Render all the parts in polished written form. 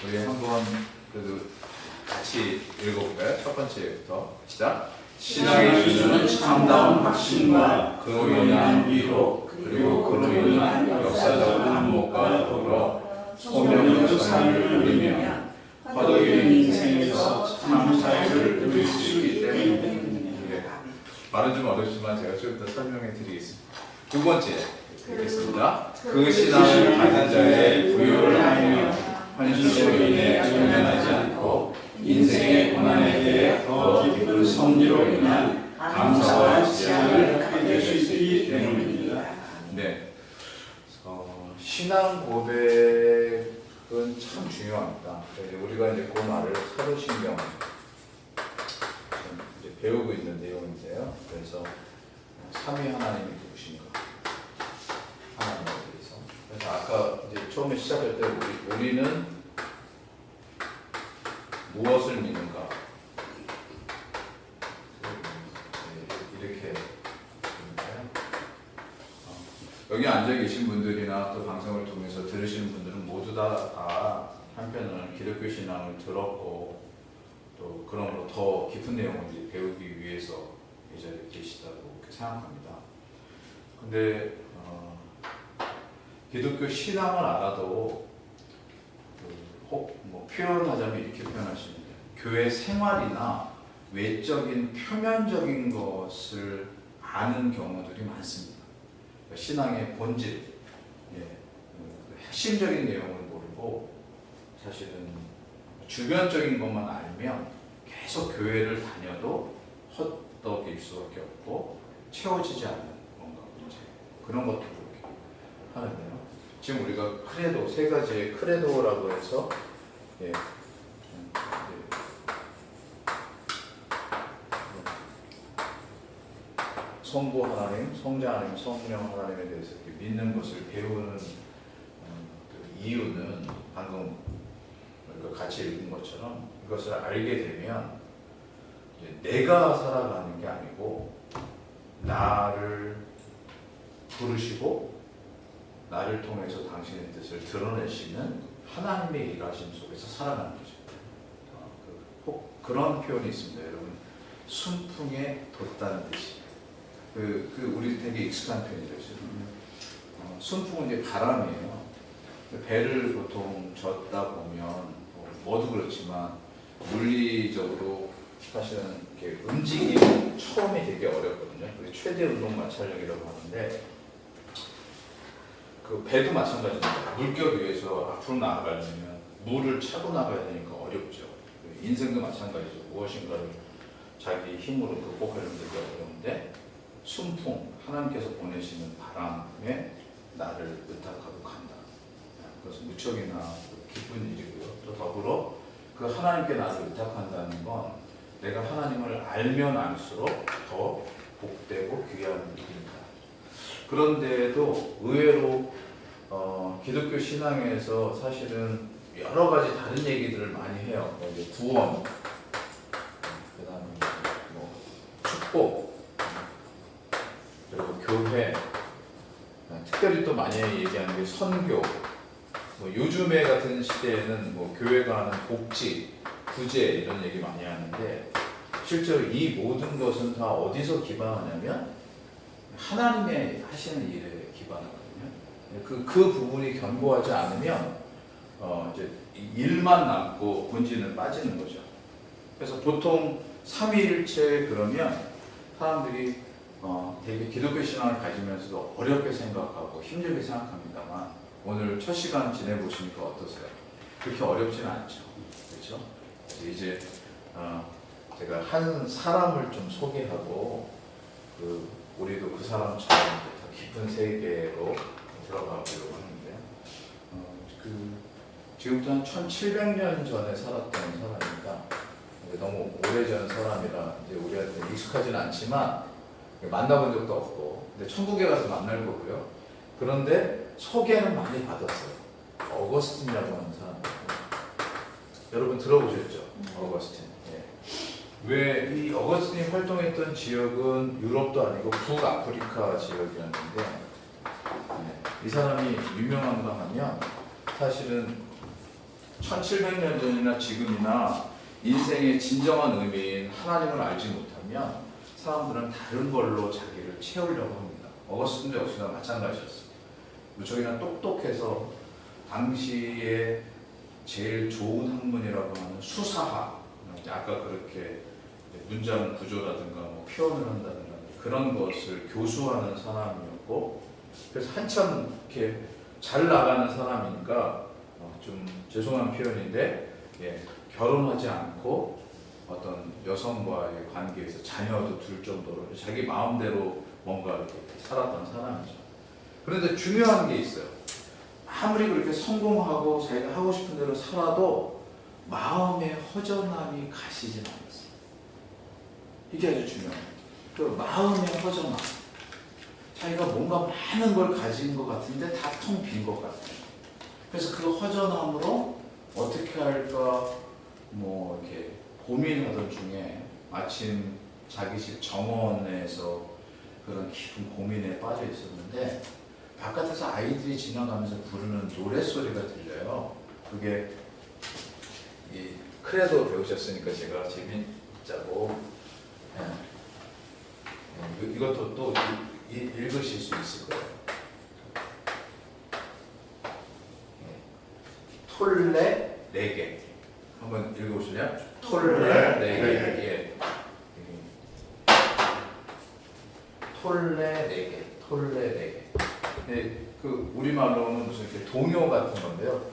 우리 한번 그래도 같이 읽어볼까요? 첫 번째부터 시작. 신앙의 기준은 참다운 확신과 그로 인한 위로 그리고 그로 인한 역사적 안목과 더불어 소명적 삶을 누리며 허덕이는 인생에서 참 자유를 누릴 수 있기 때문입니다. 말은 좀 어렵지만 제가 좀 더 설명해 드리겠습니다. 두 번째 읽겠습니다. 그 신앙을 가진 자의 부유를 하며 현실로 인해 연연하지 않고 인생의 고난에 대해 더 깊은 섭리로 인한 감사와 지향을 하게 될 수 있기 때문입니다. 네, 신앙 고백은 참 중요합니다. 우리가 이제 그 말을 사도신경 이제 배우고 있는 내용인데요. 그래서 삼위 하나님이 누구신가? 하나님에 대해서. 그래서 아까 이제 처음에 시작할 때 우리는 무엇을 믿는가? 이렇게 됩니다. 여기 앉아 계신 분들이나 또 방송을 통해서 들으시는 분들은 모두 다 한편으로는 기독교 신앙을 들었고 또 그러므로 더 깊은 내용을 이제 배우기 위해서 이 자리에 계시다고 이렇게 생각합니다. 근데 기독교 신앙을 알아도 뭐 표현하자면 이렇게 표현할 수 있는데 교회 생활이나 외적인 표면적인 것을 아는 경우들이 많습니다. 그러니까 신앙의 본질, 핵심적인 내용을 모르고 사실은 주변적인 것만 알면 계속 교회를 다녀도 헛떡일 수밖에 없고 채워지지 않는 뭔가 문제 그런 것도 그렇게 하는데요. 지금 우리가 크레도 세 가지의 크레도라고 해서 성부 하나님, 성자 하나님, 성령 하나님에 대해서 이렇게 믿는 것을 배우는 그 이유는 방금 우리가 같이 읽은 것처럼 이것을 알게 되면 내가 살아가는 게 아니고 나를 부르시고 나를 통해서 당신의 뜻을 드러내시는 하나님의 일하심 속에서 살아가는 거죠. 혹 그런 표현이 있습니다. 여러분, 순풍에 돋다는 뜻이. 우리 되게 익숙한 표현이죠. 순풍은 이제 바람이에요. 배를 보통 젓다 보면 모두 그렇지만 물리적으로 사실은 이렇게 움직임이 처음에 되게 어렵거든요. 우리 최대 운동 마찰력이라고 하는데 그 배도 마찬가지입니다. 물결 위에서 앞으로 나아가려면 물을 차고 나가야 되니까 어렵죠. 인생도 마찬가지죠. 무엇인가를 자기 힘으로 극복하려면 되게 어려운데 순풍, 하나님께서 보내시는 바람에 나를 의탁하고 간다. 그것은 무척이나 기쁜 일이고요. 또 더불어 그 하나님께 나를 의탁한다는 건 내가 하나님을 알면 알수록 더 복되고 귀한 일입니다. 그런데도 의외로 기독교 신앙에서 사실은 여러 가지 다른 얘기들을 많이 해요. 구원, 그다음에 뭐 축복, 그리고 교회, 특별히 또 많이 얘기하는 게 선교. 뭐 요즘에 같은 시대에는 뭐 교회가 하는 복지, 구제 이런 얘기 많이 하는데 실제로 이 모든 것은 다 어디서 기반하냐면 하나님의 하시는 일에 기반하거든요. 그 부분이 견고하지 않으면 이제 일만 남고 본질은 빠지는 거죠. 그래서 보통 삼위일체 그러면 사람들이 되게 기독교 신앙을 가지면서도 어렵게 생각하고 힘들게 생각합니다만 오늘 첫 시간 지내보시니까 어떠세요? 그렇게 어렵지는 않죠. 그렇죠? 이제 제가 한 사람을 좀 소개하고 우리도 그 사람처럼 더 깊은 세계로 들어가 보려고 하는데 지금부터 한 1700년 전에 살았던 사람이니까 너무 오래전 사람이라 이제 우리한테 익숙하지는 않지만 만나본 적도 없고 근데 천국에 가서 만날 거고요. 그런데 소개는 많이 받았어요. 어거스틴이라고 하는 사람. 여러분 들어보셨죠? 어거스틴. 왜 이 어거스틴이 활동했던 지역은 유럽도 아니고 북아프리카 지역이었는데 이 사람이 유명한가 하면 사실은 1700년 전이나 지금이나 인생의 진정한 의미인 하나님을 알지 못하면 사람들은 다른 걸로 자기를 채우려고 합니다. 어거스틴도 역시나 마찬가지였어요. 무척이나 똑똑해서 당시에 제일 좋은 학문이라고 하는 수사학, 아까 그렇게 문장 구조라든가 뭐 표현을 한다든가 그런 것을 교수하는 사람이었고, 그래서 한참 이렇게 잘 나가는 사람이니까 좀 죄송한 표현인데 결혼하지 않고 어떤 여성과의 관계에서 자녀도 둘 정도로 자기 마음대로 뭔가 이렇게 살았던 사람이죠. 그런데 중요한 게 있어요. 아무리 그렇게 성공하고 자기가 하고 싶은 대로 살아도 마음의 허전함이 가시진 않았어요. 이게 아주 중요해요. 그 마음의 허전함. 자기가 뭔가 많은 걸 가진 것 같은데 다 텅 빈 것 같아요. 그래서 그 허전함으로 어떻게 할까 뭐 이렇게 고민하던 중에 마침 자기 집 정원에서 그런 깊은 고민에 빠져 있었는데 바깥에서 아이들이 지나가면서 부르는 노랫소리가 들려요. 그게 이 크레도 배우셨으니까 제가 재밌자고 이것도 또 읽으실 수 있을 거예요. 톨레 4개 한번 읽어보실래요? 톨레 4개. 예. 톨레 4개. 톨레 4개. 네, 그 우리말로는 무슨 이렇게 동요 같은 건데요.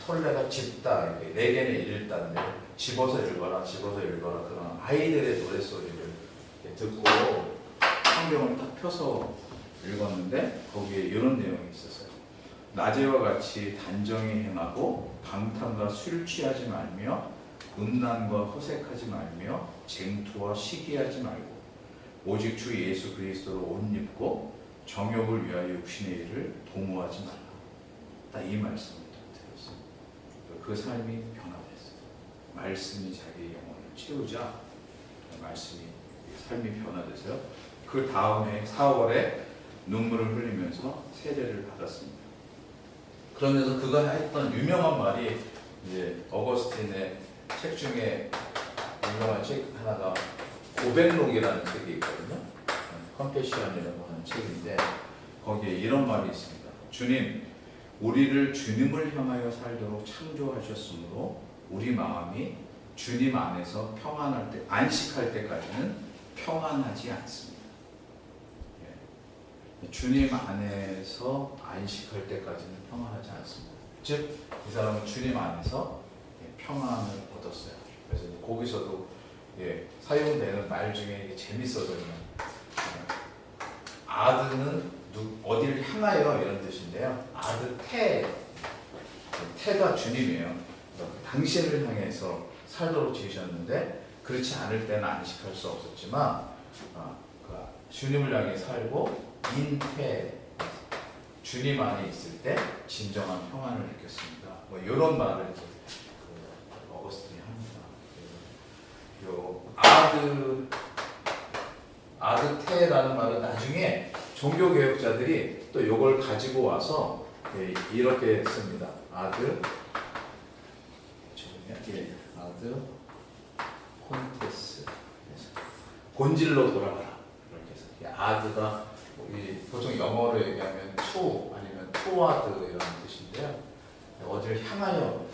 톨레가 집다, 이렇게 4개는 읽다인데 집어서 읽어라, 집어서 읽어라 그런 아이들의 노랫소리를 듣고 성경을 딱 펴서 읽었는데 거기에 이런 내용이 있었어요. 낮에와 같이 단정히 행하고 방탕과 술 취하지 말며 음란과 허색하지 말며 쟁투와 시기하지 말고 오직 주 예수 그리스도로 옷 입고 정욕을 위하여 육신의 일을 도모하지 말라. 딱 이 말씀을 드렸어요. 그 삶이 변화됐어요. 말씀이 자기의 영혼을 채우자 말씀이 삶이 변화돼서요. 그 다음에 4월에 눈물을 흘리면서 세례를 받았습니다. 그러면서 그가 했던 유명한 말이 이제 어거스틴의 책 중에 유명한 책 하나가 고백록이라는 책이 있거든요. 컨페시언이라고 하는 책인데 거기에 이런 말이 있습니다. 주님, 우리를 주님을 향하여 살도록 창조하셨으므로 우리 마음이 주님 안에서 평안할 때, 안식할 때까지는 평안하지 않습니다. 주님 안에서 안식할 때까지는 평안하지 않습니다. 즉, 이 사람은 주님 안에서 평안을 얻었어요. 그래서 거기서도 사용되는 말 중에 재밌어서요. 아드는 어디를 향하여 이런 뜻인데요. 아드 태가 주님이에요. 당신을 향해서 살도록 지으셨는데 그렇지 않을 때는 안식할 수 없었지만 주님을 향해 살고 인태 주님 안에 있을 때 진정한 평안을 느꼈습니다. 뭐 이런 말을 어거스틴이 합니다. 요 아드테라는 말은 나중에 종교개혁자들이 또 이걸 가지고 와서 이렇게 씁니다. 아드 콘테스 본질로 돌아가라. 이렇게 해서 아드가 보통 영어로 얘기하면 to 아니면 toward 이런 뜻인데요. 어디를 향하여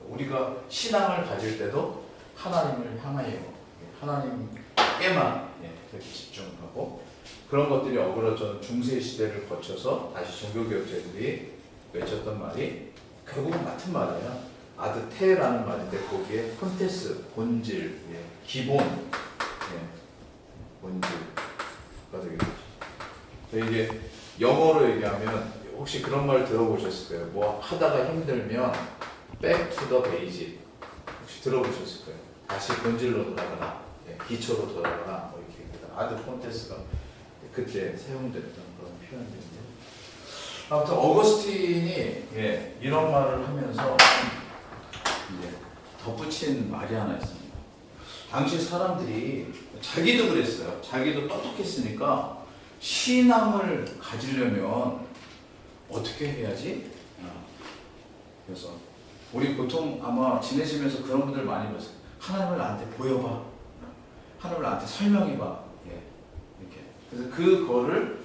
우리가 신앙을 가질 때도 하나님을 향하여 하나님께만 그렇게 집중하고 그런 것들이 어그러져 중세 시대를 거쳐서 다시 종교개혁자들이 외쳤던 말이 결국은 같은 말이에요. 아드테라는 말인데 거기에 콘테스 본질, 기본, 본질가 되겠죠. 이게 영어로 얘기하면 혹시 그런 말 들어보셨을 거예요. 뭐 하다가 힘들면 back to the basic 혹시 들어보셨을 거예요. 다시 본질로 돌아가라, 기초로 돌아가라. 뭐 이렇게 아드 콘테스가 그때 사용됐던 그런 표현들인데 아무튼 어거스틴이 이런 말을 하면서 덧붙인 말이 하나 있습니다. 당시 사람들이 자기도 그랬어요. 자기도 똑똑했으니까 신앙을 가지려면 어떻게 해야지? 그래서 우리 보통 아마 지내시면서 그런 분들 많이 봤어요. 하나님을 나한테 보여봐. 하나님을 나한테 설명해봐. 예, 이렇게. 그래서 그거를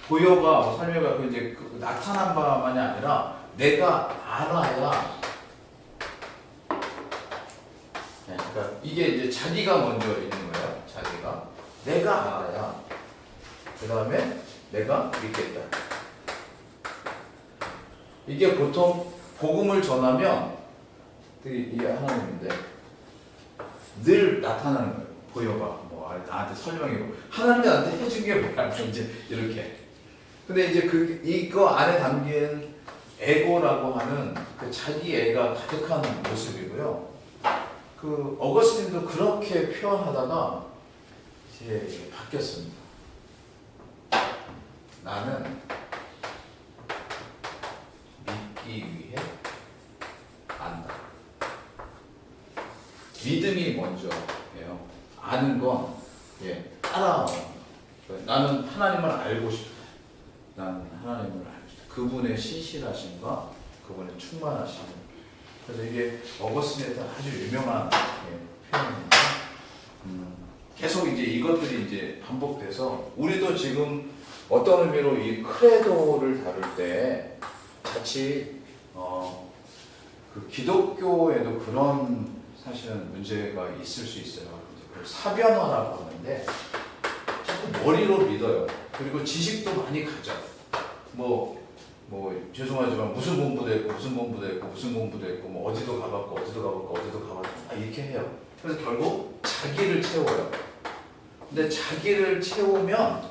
보여봐, 설명해봐. 그 이제 그 나타난 바만이 아니라 내가 알아야. 네, 그러니까 이게 이제 자기가 먼저 있는 거예요. 자기가 내가 알아야. 그 다음에 내가 믿겠다. 이게 보통 복음을 전하면 이게 하나님인데 늘 나타나는 거예요. 보여봐, 뭐 나한테 설명해봐. 하나님이 나한테 해준 게 뭐야? 이제 이렇게. 근데 이제 이거 안에 담긴 에고라고 하는 그 자기 애가 가득한 모습이고요. 그 어거스틴도 그렇게 표현하다가 이제 바뀌었습니다. 나는 믿기 위해 안다. 믿음이 먼저예요. 아는 건 따라오는 거예요. 나는 하나님을 알고 싶다. 나는 하나님을 알고 싶다. 그분의 신실하심과 그분의 충만하심. 그래서 이게 어거스틴에 따라 아주 유명한 표현입니다. 계속 이제 이것들이 이제 반복돼서 우리도 지금 어떤 의미로 이 크레도를 다룰 때 같이 그 기독교에도 그런 사실은 문제가 있을 수 있어요. 그걸 사변화라고 하는데 자꾸 머리로 믿어요. 그리고 지식도 많이 가져. 뭐 죄송하지만 무슨 공부도 했고 무슨 공부도 했고 무슨 공부도 했고 뭐 어디도 가봤고 어디도 가봤고 어디도 가봤고 이렇게 해요. 그래서 결국 자기를 채워요. 근데 자기를 채우면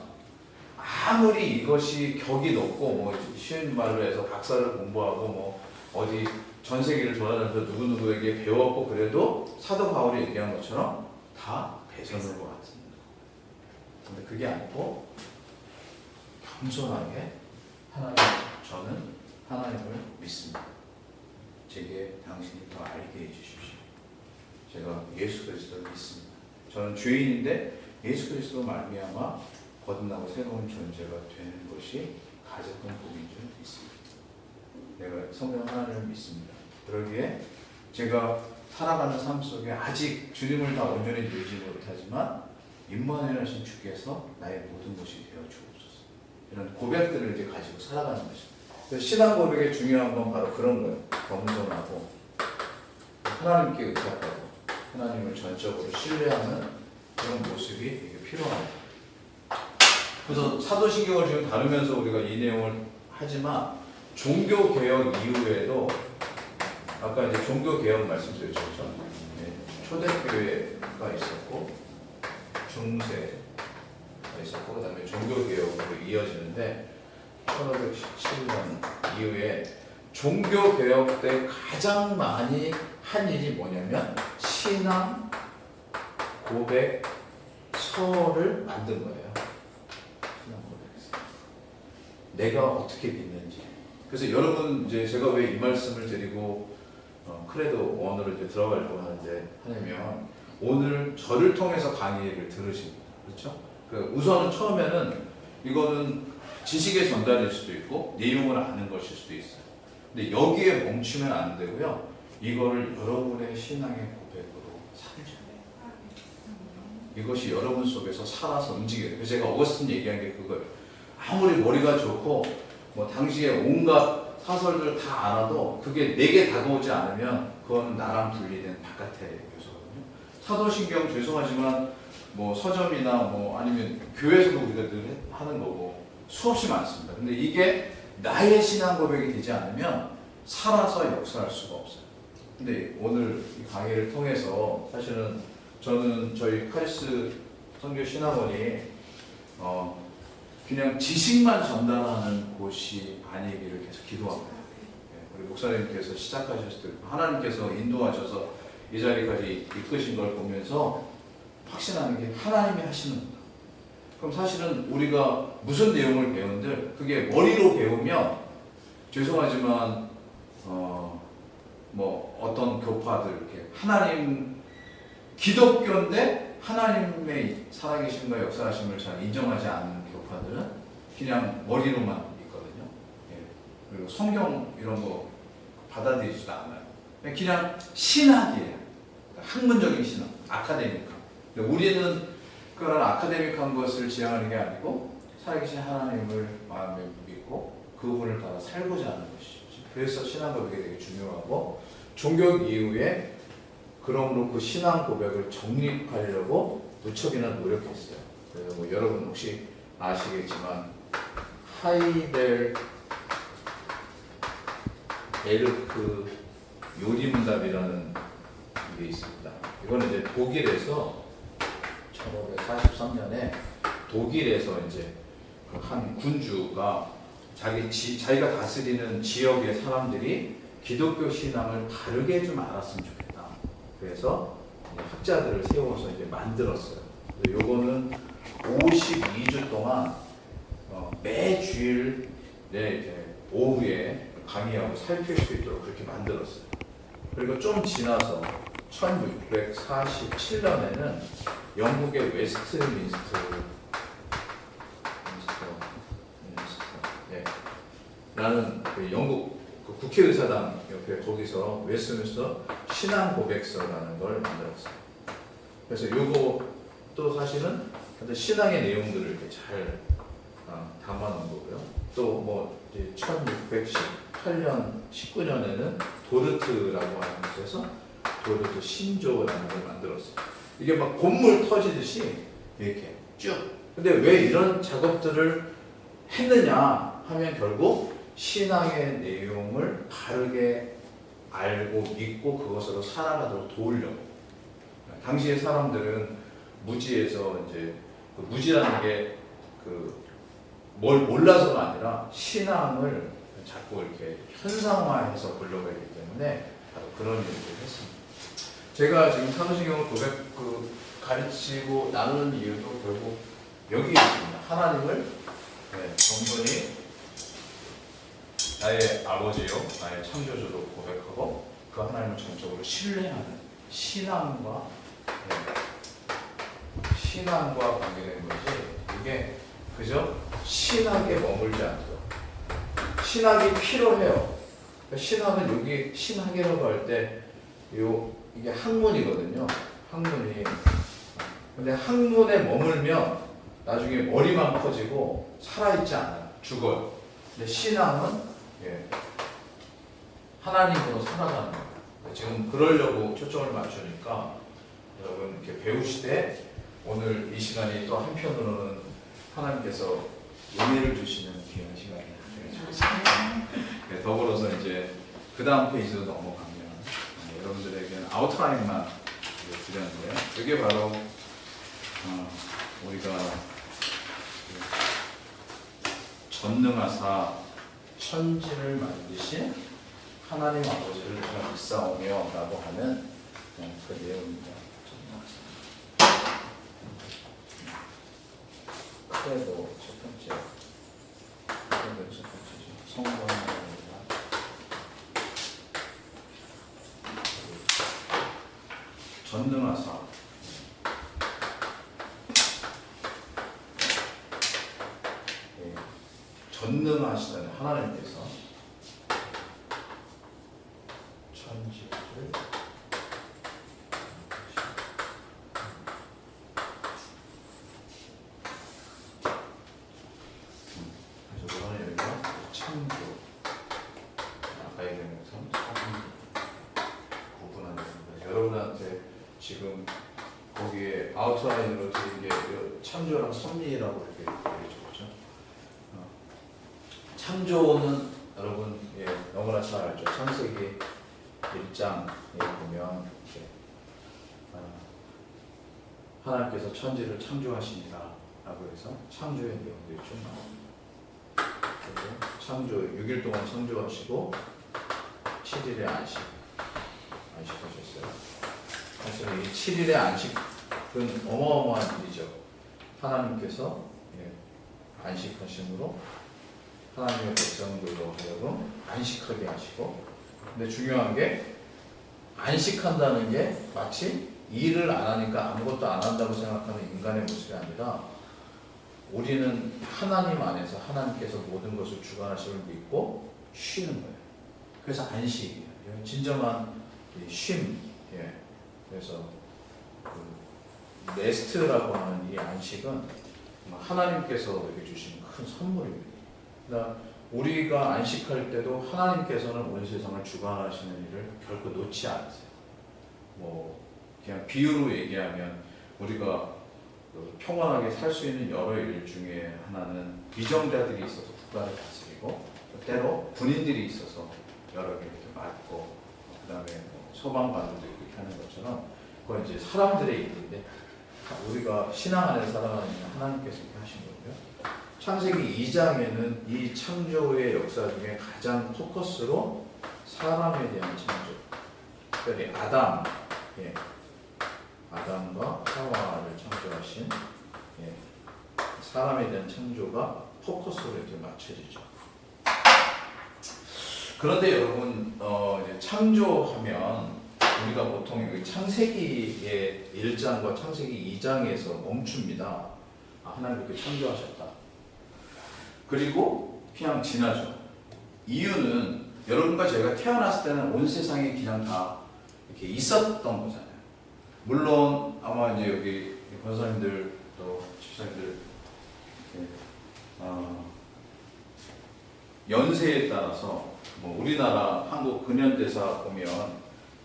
아무리 이것이 격이 높고 뭐 쉬운 말로 해서 박사를 공부하고 뭐 어디 전 세계를 돌아다니면서 누구누구에게 배웠고 그래도 사도 바울이 얘기한 것처럼 다 배설물 것 같습니다. 근데 그게 아니고 겸손하게 저는 하나님을 믿습니다. 제게 당신이 더 알게 해주십시오. 제가 예수 그리스도를 믿습니다. 저는 죄인인데 예수 그리스도 말미암아 거듭나고 새로운 존재가 되는 것이 가장 큰 복인 줄 믿습니다. 내가 성령 하나님을 믿습니다. 그러기에 제가 살아가는 삶 속에 아직 주님을 다 온전히 누리지 못하지만 임마누엘 하신 주께서 나의 모든 것이 되어 주옵소서. 이런 고백들을 이제 가지고 살아가는 것입니다. 그래서 신앙 고백의 중요한 건 바로 그런 거예요. 겸손하고 하나님께 의탁하고 하나님을 전적으로 신뢰하는 그런 모습이 되게 필요합니다. 그래서 사도신경을 지금 다루면서 우리가 이 내용을 하지만 종교개혁 이후에도 아까 이제 종교개혁 말씀드렸죠. 초대교회가 있었고 중세가 있었고 그 다음에 종교개혁으로 이어지는데 1517년 이후에 종교개혁 때 가장 많이 한 일이 뭐냐면 신앙, 고백, 서를 만든 거예요. 신앙 고백에서 내가 어떻게 믿는지. 그래서 여러분 이제 제가 왜 이 말씀을 드리고 크레도 원으로 이제 들어가려고 하냐면 오늘 저를 통해서 강의를 들으십니다. 그렇죠? 우선은 처음에는 이거는 지식의 전달일 수도 있고 내용을 아는 것일 수도 있어요. 근데 여기에 멈추면 안 되고요. 이거를 여러분의 신앙의 고백으로 살죠. 이것이 여러분 속에서 살아서 움직여요. 그래서 제가 어거스틴 얘기한 게 그거예요. 아무리 머리가 좋고 뭐 당시에 온갖 사설들 다 알아도 그게 내게 다가오지 않으면 그건 나랑 분리된 바깥의 요소거든요. 사도신경 죄송하지만 뭐 서점이나 뭐 아니면 교회에서도 우리가 늘 하는 거고 수없이 많습니다. 근데 이게 나의 신앙 고백이 되지 않으면 살아서 역사할 수가 없어요. 근데 오늘 이 강의를 통해서 사실은 저는 저희 카리스 선교 신학원이 그냥 지식만 전달하는 곳이 아니기를 계속 기도합니다. 우리 목사님께서 시작하셨을 때 하나님께서 인도하셔서 이 자리까지 이끄신 걸 보면서 확신하는 게 하나님이 하시는 거다. 그럼 사실은 우리가 무슨 내용을 배운들 그게 머리로 배우면 죄송하지만 뭐 어떤 교파들 이렇게 하나님 기독교인데 하나님의 살아계심과 역사하심을 잘 인정하지 않는 교파들은 그냥 머리로만 있거든요. 그리고 성경 이런 거 받아들이지도 않아요. 그냥 신학이에요. 학문적인 신학, 아카데믹한. 근데 우리는 그런 아카데믹한 것을 지향하는 게 아니고 살아계신 하나님을 마음에 믿고 그분을 따라 살고자 하는 것이죠. 그래서 신앙 고백이 되게 중요하고 종교 이후에 그러므로 그 신앙 고백을 정립하려고 무척이나 노력했어요. 그래서 뭐 여러분 혹시 아시겠지만 하이델 에르크 요리문답이라는 게 있습니다. 이거는 이제 독일에서 1543년에 독일에서 이제 한 군주가 자기가 다스리는 지역의 사람들이 기독교 신앙을 바르게 좀 알았으면 좋겠다. 그래서 학자들을 세워서 이제 만들었어요. 요거는 52주 동안 매 주일에 이제 오후에 강의하고 살필 수 있도록 그렇게 만들었어요. 그리고 좀 지나서 1647년에는 영국의 라는 그 영국 그 국회의사당 옆에 거기서 웨스트민스터 신앙 고백서라는 걸 만들었어요. 그래서 요것도 사실은 신앙의 내용들을 이렇게 잘 담아놓은 거고요. 또 뭐 1618년, 19년에는 도르트라고 하는 곳에서 도르트 신조라는 걸 만들었어요. 이게 막 곤물 터지듯이 이렇게 쭉. 근데 왜 이런 작업들을 했느냐 하면 결국 신앙의 내용을 바르게 알고 믿고 그것으로 살아가도록 도우려고. 당시의 사람들은 무지에서 이제 그 무지라는 게 뭘 몰라서가 아니라 신앙을 자꾸 이렇게 현상화해서 보려고 했기 때문에 바로 그런 일을 했습니다. 제가 지금 사도신경을 가르치고 나누는 이유도 결국 여기 있습니다. 하나님을 정분히 나의 아버지요, 나의 창조주로 고백하고 그 하나님을 전적으로 신뢰하는 신앙과 관계된 거지. 이게 그저 신학에 머물지 않도록. 신학이 필요해요. 신학은 여기 신학이라고 할 때 이게 학문이거든요. 학문이. 근데 학문에 머물면 나중에 머리만 커지고 살아있지 않아요. 죽어요. 근데 신앙은 하나님으로 살아가는 거예요. 지금 그러려고 초점을 맞추니까 여러분 이렇게 배우시되 오늘 이 시간이 또 한편으로는 하나님께서 은혜를 주시는 귀한 시간이 되겠습니다. 더불어서 이제 그 다음 페이지로 넘어가면 여러분들에게는 아웃라인만 드렸는데 그게 바로 우리가 전능하사 천지를 만드신 하나님 아버지를 우리가 믿사오며 라고 하는 그 내용입니다. 그래도 첫 번째죠. 성공합니다. 전능하사 전능하시다는 하나님께서 천지를 그래서 오늘 여기가 창조 아까 얘기한 것처럼 구분하는 겁니다. 여러분한테 지금 거기에 아웃라인으로 드린 게 창조랑 섭리라고 이렇게 얘기해줬죠. 창조는 여러분 너무나 잘 알죠. 창세기 1장에 보면 하나님께서 천지를 창조하시니라 라고 해서 창조의 내용들이 좀 나옵니다. 그리고 창조 6일 동안 창조하시고 7일에 안식하셨어요. 사실 이 7일의 안식은 어마어마한 일이죠. 하나님께서 안식하심으로 하나님의 백성들로 하여금 안식하게 하시고, 근데 중요한 게 안식한다는 게 마치 일을 안 하니까 아무것도 안 한다고 생각하는 인간의 모습이 아니라 우리는 하나님 안에서 하나님께서 모든 것을 주관하심을 믿고 쉬는 거예요. 그래서 안식이에요. 진정한 이 쉼, 예. 그래서 그 레스트라고 하는 이 안식은 하나님께서 우리에게 주신 큰 선물입니다. 그러니까 우리가 안식할 때도 하나님께서는 온 세상을 주관하시는 일을 결코 놓지 않으세요. 뭐 그냥 비유로 얘기하면 우리가 평안하게 살 수 있는 여러 일 중에 하나는 비정자들이 있어서 국가를 다스리고 때로 군인들이 있어서 여러 개를 맡고 그다음에 뭐 소방관들도 있고 이렇게 하는 것처럼 그건 이제 사람들의 일인데 우리가 신앙 안에 살아가는 하나님께서 이렇게 하신 거고요. 창세기 2장에는 이 창조의 역사 중에 가장 포커스로 사람에 대한 창조, 특별히 아담, 예. 아담과 하와를 창조하신 예. 사람에 대한 창조가 포커스로 이렇게 맞춰지죠. 그런데 여러분 이제 창조하면 우리가 보통 창세기의 1장과 창세기 2장에서 멈춥니다. 하나님 그렇게 창조하셨다. 그리고 그냥 지나죠. 이유는 여러분과 제가 태어났을 때는 온 세상에 그냥 다 이렇게 있었던 거잖아요. 물론 아마 이제 여기 권사님들 또 집사님들 연세에 따라서 뭐 우리나라 한국 근현대사 보면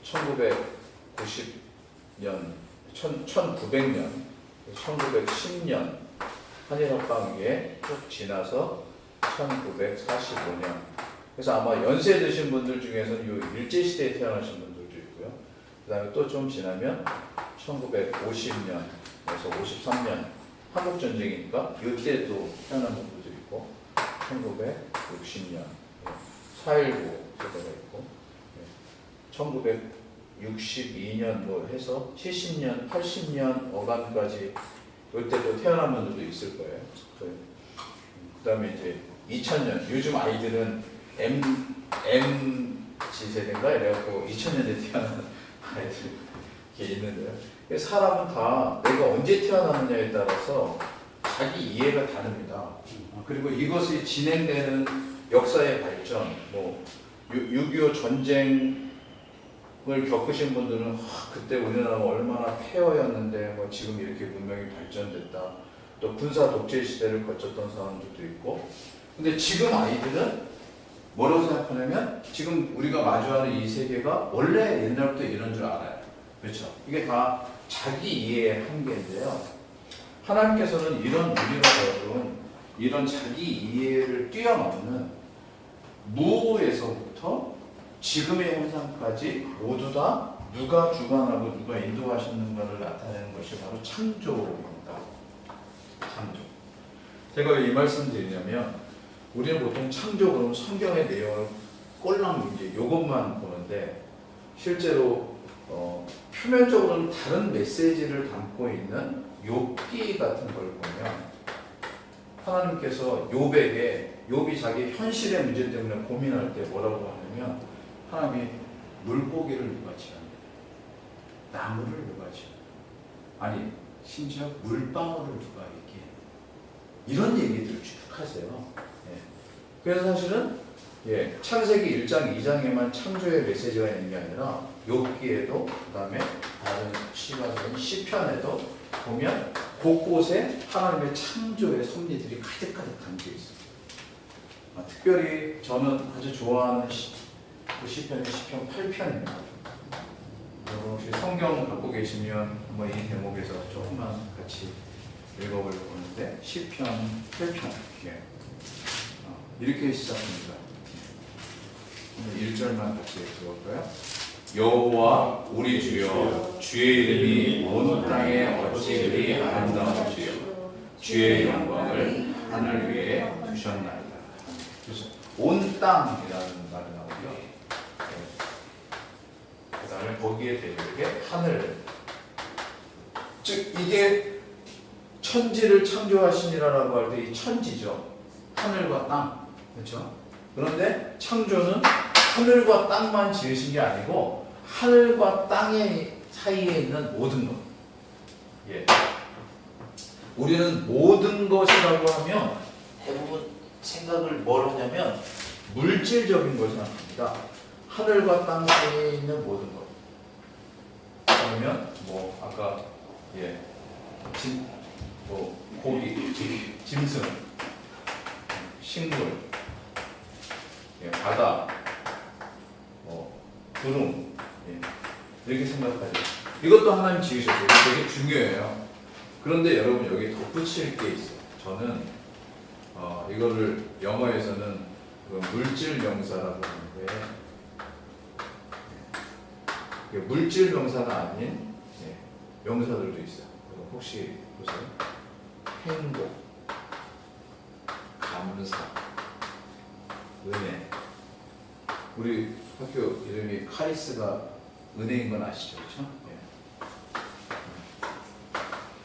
1990년, 1900년, 1910년 한일합방에 쭉 지나서 1945년. 그래서 아마 연세 드신 분들 중에서는 이 일제시대에 태어나신 분들도 있고요. 그 다음에 또 좀 지나면 1950년에서 53년 한국전쟁이니까 이때도 태어난 분들도 있고 1960년 4.19 세대가 있고 1962년 뭐 해서 70년, 80년 어간까지 이때도 태어난 분들도 있을 거예요. 그 다음에 이제 2000년 요즘 아이들은 MZ 세대인가 이래갖고 2000년대 태어난 아이들 이렇게 있는데요. 사람은 다 내가 언제 태어나느냐에 따라서 자기 이해가 다릅니다. 그리고 이것이 진행되는 역사의 발전, 뭐 6.25 전쟁을 겪으신 분들은 그때 우리나라가 얼마나 폐허였는데 뭐 지금 이렇게 문명이 발전됐다. 또 군사 독재 시대를 거쳤던 사람들도 있고. 근데 지금 아이들은 뭐라고 생각하냐면 지금 우리가 마주하는 이 세계가 원래 옛날부터 이런 줄 알아요. 그렇죠? 이게 다 자기 이해의 한계인데요. 하나님께서는 이런 우리가 이런 자기 이해를 뛰어넘는 무에서부터 지금의 현상까지 모두 다 누가 주관하고 누가 인도하시는가를 나타내는 것이 바로 창조입니다. 창조. 제가 왜 이 말씀 드리냐면 우리는 보통 창조 그러면 성경의 내용을 꼴랑 이제 이것만 보는데 실제로 표면적으로는 다른 메시지를 담고 있는 욥기 같은 걸 보면 하나님께서 욥이 자기 현실의 문제 때문에 고민할 때 뭐라고 하냐면 하나님이 물고기를 누가 지었냐, 나무를 누가 지었냐, 아니 심지어 물방울을 누가 이렇게 이런 얘기들을 쭉 하세요. 예. 그래서 사실은 창세기 1장, 2장에만 창조의 메시지가 있는 게 아니라 욥기에도 그다음에 다른 시가서인 시편에도 보면 곳곳에 하나님의 창조의 섭리들이 가득가득 담겨 있어요. 특별히 저는 아주 좋아하는 그 시편이 시편 8편입니다. 여러분 혹시 성경 갖고 계시면 한번 이 대목에서 조금만 같이 읽어보려고 하는데 시편 8편 이렇게 시작합니다. 1절만 같이 읽어볼까요? 여호와 우리 주여, 주의 이름이 온 땅에 어찌 그리 아름다운지요. 주의 영광을 하늘 위에 두셨나이다. 그래서 온 땅이라는 말이 나오고요. 그 다음에 거기에 대비하게 하늘. 즉 이게 천지를 창조하시니라라고 할 때 이 천지죠. 하늘과 땅. 그렇죠? 그런데 창조는 하늘과 땅만 지으신 게 아니고 하늘과 땅의 사이에 있는 모든 것. 우리는 모든 것이라고 하면 대부분 생각을 뭘 하냐면 물질적인 걸 생각합니다. 하늘과 땅 사이에 있는 모든 것. 그러면 뭐 아까 뭐 고기, 짐승, 식물, 바다, 뭐 구름, 이렇게 생각하죠. 이것도 하나님 지으셨어요. 이거 되게 중요해요. 그런데 여러분 여기 덧붙일 게 있어요. 저는 이거를 영어에서는 물질 명사라고 하는데 물질 명사가 아닌 명사들도 있어요. 혹시 보세요. 행복, 감사, 은혜. 우리 학교 이름이 카리스가 은혜인 건 아시죠? 그렇죠?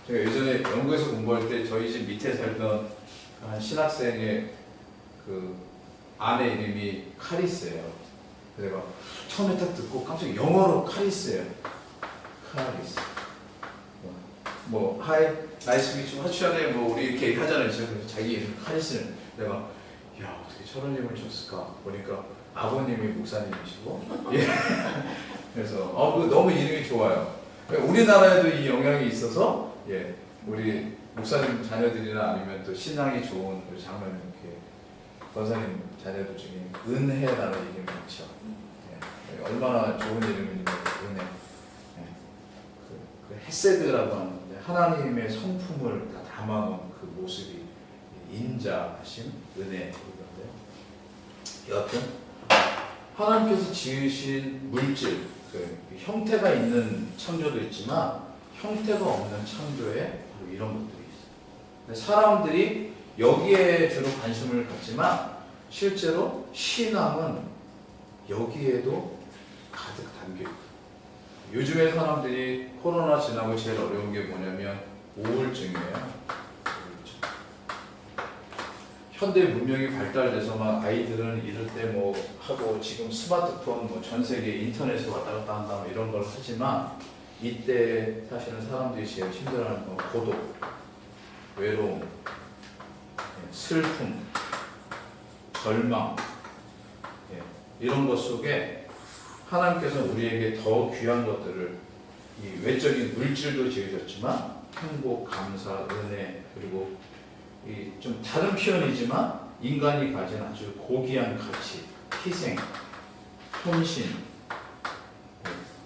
제가 예전에 영국에서 공부할 때 저희 집 밑에 살던 한 신학생의 그 아내 이름이 카리스예요. 그래서 내가 처음에 딱 듣고 깜짝 영어로 카리스예요. 카리스. 뭐 하이 나이스 미츠 화추연에 뭐 우리 이렇게 하잖아요. 그래서 자기 이름 카리스는 내가 야 어떻게 저런 이름을 줬을까 보니까 아버님이 목사님이시고 그래서 그 너무 이름이 좋아요. 우리나라에도 이 영향이 있어서 우리 목사님 자녀들이나 아니면 또 신앙이 좋은 우리 장로님 이렇게 권사님 자녀들 중에 은혜라는 이름이 있죠. 얼마나 좋은 이름인지 은혜. 그 헤세드라고 하는데 하나님의 성품을 다 담아놓은 그 모습이 인자하심, 은혜 이건데요. 여하튼 하나님께서 지으신 물질, 그 형태가 있는 창조도 있지만 형태가 없는 창조에 바로 이런 것들이 있어요. 근데 사람들이 여기에 주로 관심을 갖지만 실제로 신앙은 여기에도 가득 담겨 있고 요즘에 사람들이 코로나 지나고 제일 어려운 게 뭐냐면 우울증이에요. 현대 문명이 발달돼서 막 아이들은 이럴 때 뭐 하고 지금 스마트폰 뭐 전 세계 인터넷에 왔다 갔다 한다 뭐 이런 걸 하지만 이때 사실은 사람들이 제일 힘들어하는 건 고독, 외로움, 슬픔, 절망 이런 것 속에 하나님께서 우리에게 더 귀한 것들을 이 외적인 물질도 지으셨지만 행복, 감사, 은혜 그리고 이 좀 다른 표현이지만 인간이 가진 아주 고귀한 가치, 희생, 헌신,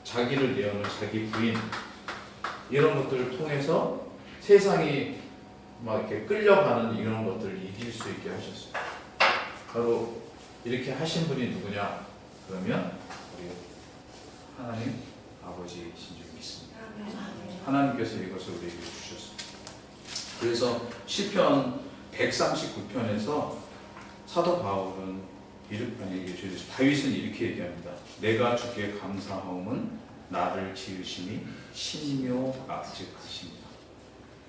자기를 내어놓은 자기 부인 이런 것들을 통해서 세상이 막 이렇게 끌려가는 이런 것들을 이길 수 있게 하셨어요. 바로 이렇게 하신 분이 누구냐? 그러면 우리 하나님 아버지이신 줄 믿습니다. 하나님께서 이것을 우리에게 주셨습니다. 그래서 시편 139편에서 사도 바울은 다윗은 이렇게 얘기합니다. 내가 주께 감사하옴은 나를 지으심이 신묘악즉하십니다.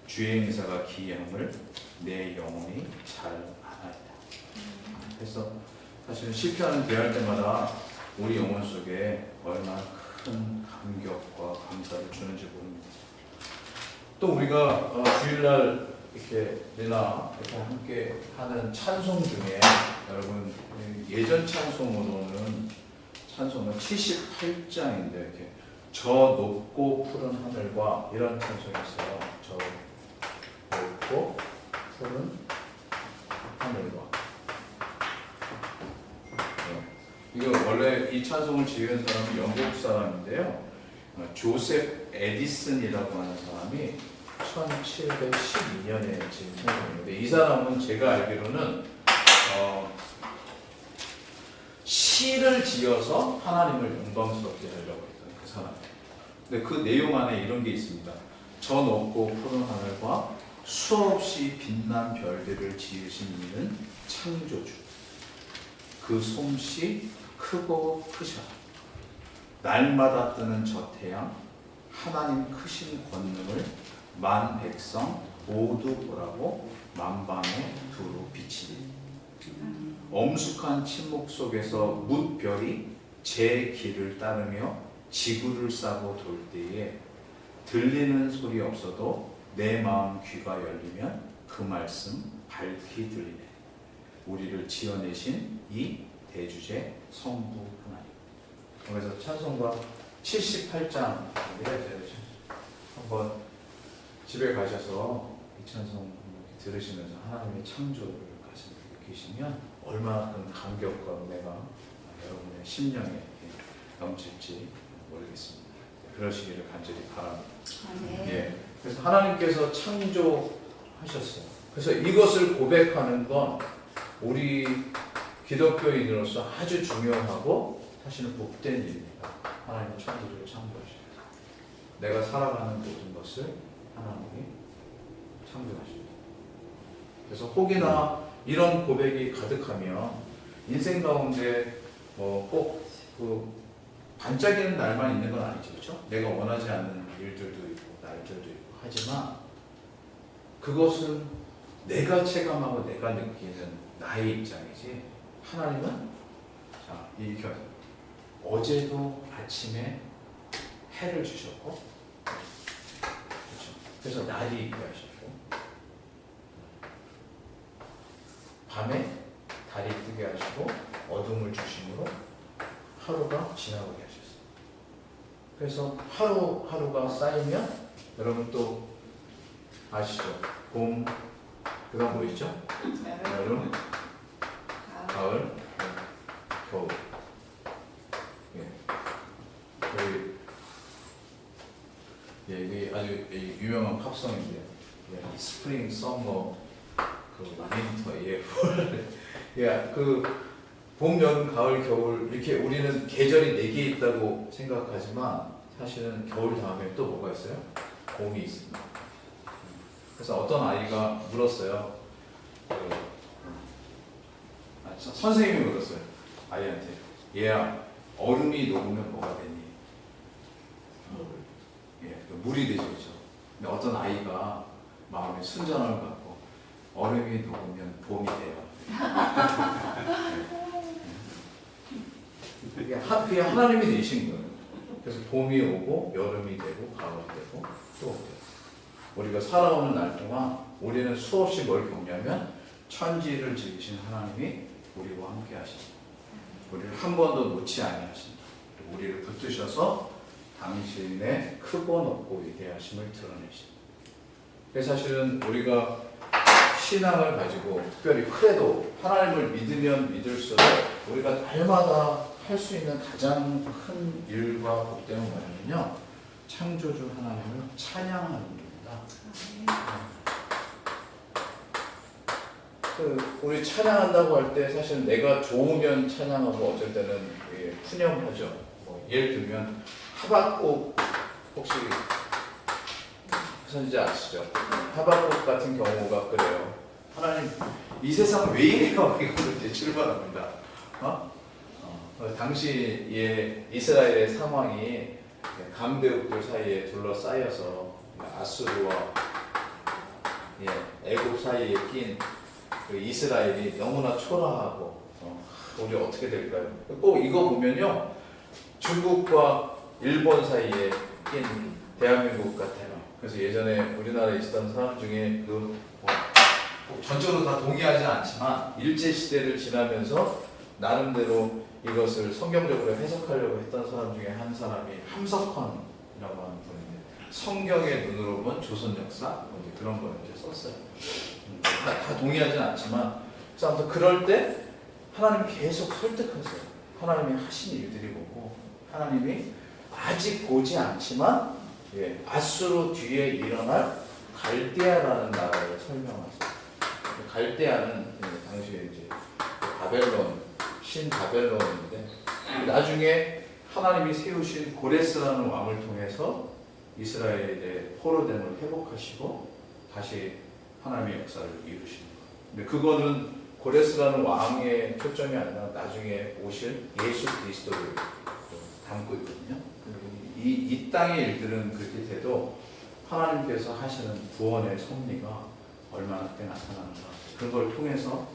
주의 행사가 기이함을 내 영혼이 잘 아나이다. 그래서 사실 시편을 대할 때마다 우리 영혼 속에 얼마나 큰 감격과 감사를 주는지 모릅니다. 또 우리가 주일날 이렇게 내나 이렇게 함께 하는 찬송 중에 여러분 예전 찬송으로는 찬송은 78장인데 이렇게 저 높고 푸른 하늘과 이런 찬송이 있어요. 저 높고 푸른 하늘과 이거 원래 이 찬송을 지은 사람은 영국 사람인데요. 조셉 에디슨이라고 하는 사람이 1712년에 지은 찬송인데 이 사람은 제가 알기로는 시를 지어서 하나님을 영광스럽게 하려고 했던 그 사람. 근데 그 내용 안에 이런 게 있습니다. 저 높고 푸른 하늘과 수없이 빛난 별들을 지으신 이는 창조주. 그 솜씨 크고 크셔. 날마다 뜨는 저 태양, 하나님 크신 권능을 만 백성 모두 보라고 만방에 두루 비치니. 엄숙한 침묵 속에서 뭇별이 제 길을 따르며 지구를 싸고 돌 때에 들리는 소리 없어도 내 마음 귀가 열리면 그 말씀 밝히 들리네. 우리를 지어내신 이 대주제 성부 하나님. 그래서 찬송가 78장 한번 집에 가셔서 이찬성 들으시면서 하나님의 창조를 가슴에 느끼시면 얼마나 큰 감격과 은혜가 여러분의 심령에 넘칠지 모르겠습니다. 그러시기를 간절히 바랍니다. 예. 그래서 하나님께서 창조하셨어요. 그래서 이것을 고백하는 건 우리 기독교인으로서 아주 중요하고 사실은 복된 일입니다. 하나님은 천지를 창조하십니다. 내가 살아가는 모든 것을 하나님이 창조하십니다. 그래서 혹이나 이런 고백이 가득하면 인생 가운데 꼭 그 반짝이는 날만 있는 건 아니죠, 그렇죠? 내가 원하지 않는 일들도 있고 날들도 있고 하지만 그것은 내가 체감하고 내가 느끼는 나의 입장이지. 하나님은 자, 이 어제도 아침에 해를 주셨고, 그렇죠? 그래서 날이 있게 하셨고, 밤에 달이 뜨게 하시고 어둠을 주심으로 하루가 지나가게 하셨어요. 그래서 하루하루가 쌓이면 여러분 또 아시죠? 봄, 그 다음 뭐 있죠? 여름, 가을, 겨울. 이게 아주 유명한 팝송인데, 스프링, 서머, 윈터, 그 봄, 여름, 가을, 겨울 이렇게 우리는 계절이 4개 있다고 생각하지만 사실은 겨울 다음에 또 뭐가 있어요? 봄이 있습니다. 그래서 어떤 아이가 물었어요. 선생님이 물었어요. 아이한테. 얘야, 얼음이 녹으면 뭐가 되니? 물이 되죠, 그렇죠? 근데 어떤 아이가 마음에 순전함을 갖고 얼음이 녹으면 봄이 돼요. 그게 하나님이 되신 거예요. 그래서 봄이 오고 여름이 되고 가을이 되고 또 오고. 우리가 살아오는 날 동안 우리는 수없이 뭘 겪냐면 천지를 지으신 하나님이 우리와 함께 하십니다. 우리를 한 번도 놓지 아니하십니다. 우리를 붙드셔서 당신의 크고 높고 위대하심을 드러내십니다. 그래서 사실은 우리가 신앙을 가지고 특별히 크레도, 하나님을 믿으면 믿을수록 우리가 날마다 할 수 있는 가장 큰 일과 복됨은 뭐냐면요, 창조주 하나님을 찬양하는 일입니다. 우리 찬양한다고 할 때 사실 내가 좋으면 찬양하고 어쩔 때는 푸념하죠. 예를 들면 하박국, 혹시 선지자 아시죠? 하박국 같은 경우가 그래요. 하나님, 이 세상 왜 이래요? 이걸로 이제 출발합니다. 당시에 이스라엘의 상황이 강대국들 사이에 둘러싸여서 아수르와 애굽 사이에 낀 그 이스라엘이 너무나 초라하고 우리 어떻게 될까요? 꼭 이거 보면요, 중국과 일본 사이에 낀 대한민국 같아요. 그래서 예전에 우리나라에 있었던 사람 중에 전적으로 다 동의하지 않지만 일제 시대를 지나면서 나름대로 이것을 성경적으로 해석하려고 했던 사람 중에 한 사람이 함석헌이라고 하는 분인데, 성경의 눈으로 본 조선 역사 그런 걸 이제 썼어요. 다 동의하지는 않지만, 그래서 아무튼 그럴 때 하나님 계속 설득하세요. 하나님이 하신 일들이 뭐고, 하나님이 아직 보지 않지만 아수르 뒤에 일어날 갈대아라는 나라를 설명하세요. 갈대아는 당시에 이제 바벨론, 신바벨론인데, 나중에 하나님이 세우신 고레스라는 왕을 통해서 이스라엘의 포로됨을 회복하시고 다시 하나님의 역사를 이루시는 거예요. 근데 그거는 고레스라는 왕의 초점이 아니라 나중에 오실 예수 그리스도를 담고 있거든요. 이 땅의 일들은 그렇게 돼도 하나님께서 하시는 구원의 섭리가 얼마나 크게 나타나는가, 그걸 통해서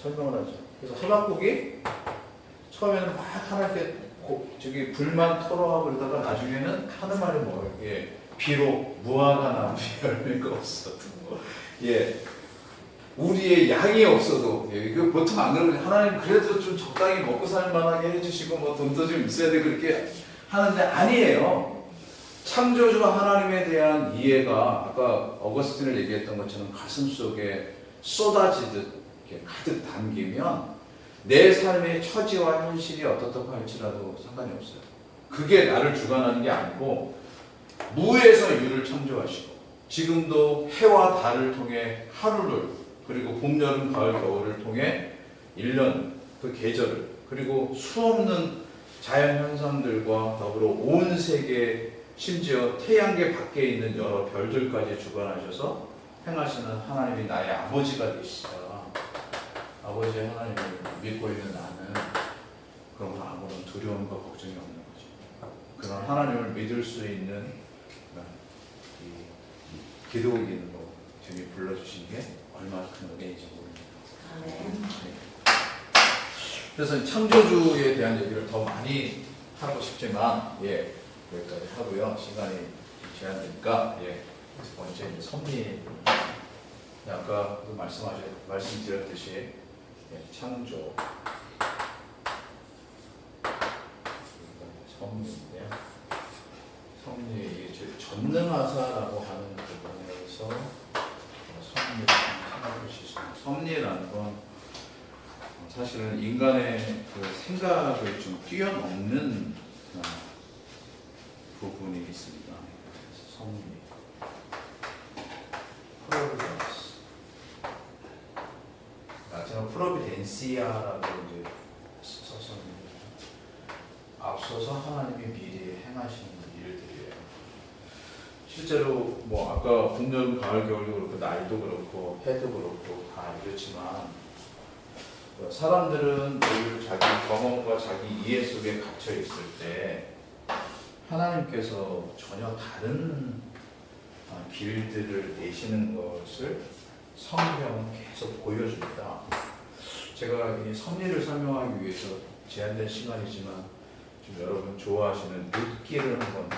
설명을 하죠. 그래서 하박국이 처음에는 막 하나님께 불만 토로하고 그러다가 나중에는 하는 말이 뭐예요? 비록 무화과 나무에 열매가 없어도, 우리의 양이 없어도, 이거 보통 안 그러면 하나님 그래도 좀 적당히 먹고 살 만하게 해주시고 돈도 좀 있어야 돼, 그렇게 하는데 아니에요. 창조주 하나님에 대한 이해가 아까 어거스틴을 얘기했던 것처럼 가슴 속에 쏟아지듯 이렇게 가득 담기면 내 삶의 처지와 현실이 어떻다고 할지라도 상관이 없어요. 그게 나를 주관하는 게 아니고 무에서 유를 창조하시고 지금도 해와 달을 통해 하루를 그리고 봄, 여름, 가을, 겨울을 통해 1년 그 계절을 그리고 수없는 자연 현상들과 더불어 온 세계 심지어 태양계 밖에 있는 여러 별들까지 주관하셔서 행하시는 하나님이 나의 아버지가 되시다. 아버지 하나님을 믿고 있는 나는 그럼 아무런 두려움과 걱정이 없는 거죠. 그런 하나님을 믿을 수 있는 이 기도인으로 주님이 불러주신 게 얼마나 큰 은혜인지 모릅니다. 네. 그래서 창조주에 대한 얘기를 더 많이 하고 싶지만 여기까지 하고요. 시간이 제한되니까 두 번째 이제 섭리. 아까도 말씀드렸듯이 창조 섭리인데요. 섭리 전능하사라고 하는 부분에서 섭리를 생각하실 수 있습니다. 섭리라는 건 사실은 인간의 그 생각을 좀 뛰어넘는 부분이 있습니다. 섭리. 제가 프로비덴시아라고 이제 썼었는데 앞서서 하나님이 미리 행하시는 일들이에요. 실제로 뭐 아까 봄, 여름, 가을, 겨울도 그렇고 날도 그렇고 해도 그렇고 다 이렇지만 사람들은 늘 자기 경험과 자기 이해 속에 갇혀 있을 때 하나님께서 전혀 다른 길들을 내시는 것을 성경은 계속 보여줍니다. 제가 이 섭리를 설명하기 위해서 제한된 시간이지만 좀 여러분 좋아하시는 룻기를 한번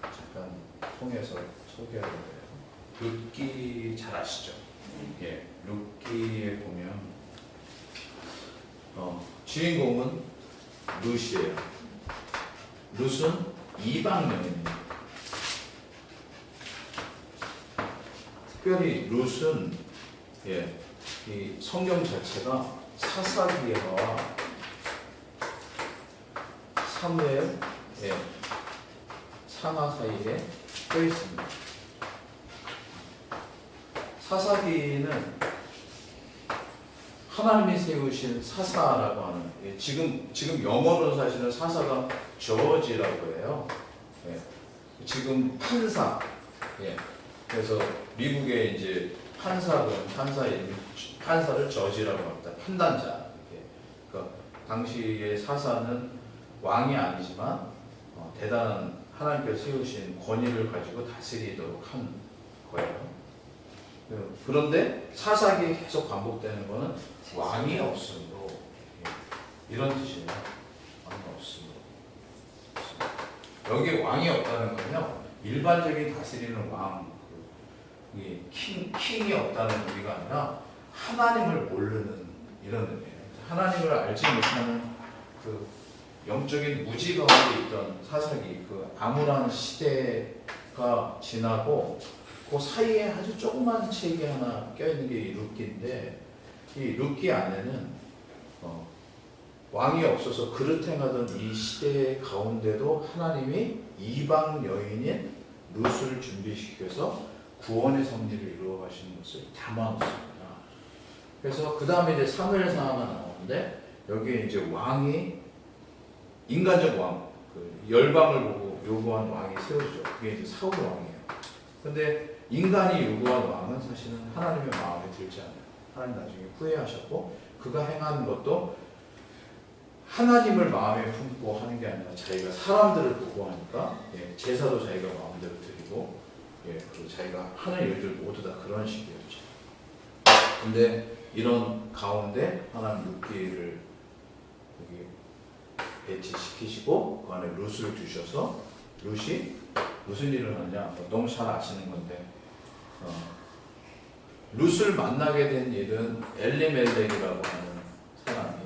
잠깐 통해서 소개하려고 해요. 룻기 잘 아시죠? 룻기에 보면 주인공은 룻이에요. 룻은 이방 여인입니다. 특별히 룻은 이 성경 자체가 사사기와 사무엘 상하 사이에 껴 있습니다. 사사기는 하나님이 세우신 사사라고 하는 지금 영어로 사실은 사사가 저지라고 해요. 지금 판사. 그래서 미국에 이제 판사를 저지라고 합니다. 판단자. 그러니까 당시의 사사는 왕이 아니지만 대단한 하나님께서 세우신 권위를 가지고 다스리도록 한 거예요. 그런데 사사기에 계속 반복되는 것은 왕이 없으므로 이런 뜻이에요. 왕이 없으므로. 여기 왕이 없다는 건요. 일반적인 다스리는 왕, 킹이 없다는 의미가 아니라 하나님을 모르는 이런 의미예요. 하나님을 알지 못하는 그 영적인 무지 가운데 있던 사사기, 그 암울한 시대가 지나고 그 사이에 아주 조그만 책이 하나 껴있는 게 이 룻기인데 이 룻기 안에는 왕이 없어서 그릇 행하던 이 시대 가운데도 하나님이 이방 여인인 룻을 준비시켜서 구원의 섭리를 이루어 가시는 것을 담아놓습니다. 그래서 그 다음에 이제 사무엘상하가 나오는데 여기에 이제 왕이 인간적 왕, 그 열방을 보고 요구한 왕이 세워지죠. 그게 이제 사울 왕이에요. 근데 인간이 요구한 왕은 사실은 하나님의 마음에 들지 않아요. 하나님 나중에 후회하셨고 그가 행한 것도 하나님을 마음에 품고 하는 게 아니라 자기가 사람들을 보고 하니까 제사도 자기가 마음대로 드리고 그리고 자기가 하는 일들 모두 다 그런 식이었죠. 근데 이런 가운데 하나님 룻기를 여기 배치시키시고 그 안에 룻을 두셔서 룻이 무슨 일을 하냐 너무 잘 아시는 건데 룻을 만나게 된 일은 엘리멜렉이라고 하는 사람이